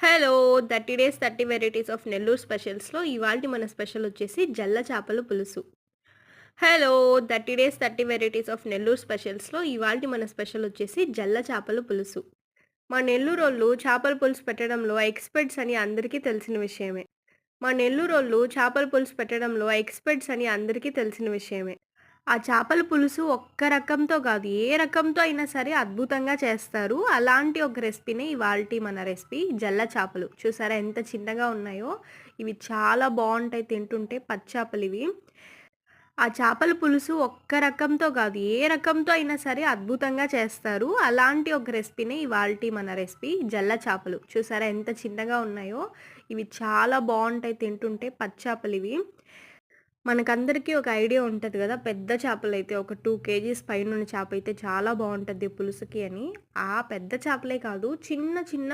Hello! 30 days 30 varieties of Nellore స్పెషల్స్‌లో ఇవాల్టి మన స్పెషల్ వచ్చేసి జల్ల చేపల పులుసు. Hello! 30 days 30 varieties of Nellore స్పెషల్స్‌లో ఇవాల్టి మన స్పెషల్ వచ్చేసి జల్ల చేపల పులుసు. మా నెల్లూరోళ్ళు చేపల పులుసు పెట్టడంలో ఎక్స్‌పర్ట్స్ అని అందరికీ తెలిసిన విషయమే. ఆ చేపల పులుసు ఒక్క రకంతో గాదు, ఏ రకంతో అయినా సరే అద్భుతంగా చేస్తారు. అలాంటి ఒక రెసిపీనే ఇవాల్టి మన రెసిపీ జల్ల చేపలు. చూసారా ఎంత చిన్నగా ఉన్నాయో? ఇవి చాలా బావుంటాయి తింటుంటే పచ్చేపలివి. ఆ చేపల పులుసు ఒక్క రకంతో గాదు, ఏ రకంతో అయినా సరే అద్భుతంగా చేస్తారు. అలాంటి ఒక రెసిపీనే ఇవాల్టి మన రెసిపీ జల్ల చేపలు. చూసారా ఎంత చిన్నగా ఉన్నాయో? ఇవి చాలా బావుంటాయి తింటుంటే పచ్చేపలివి. మనకందరికీ ఒక ఐడియా ఉంటది గదా! పెద్ద చేపలైతే ఒక 2 కేజీస్ పైనున్న చేపైతే చాలా బావుంటది పులుసుకి అని. ఆ పెద్ద చేపలే కాదు చిన్న చిన్న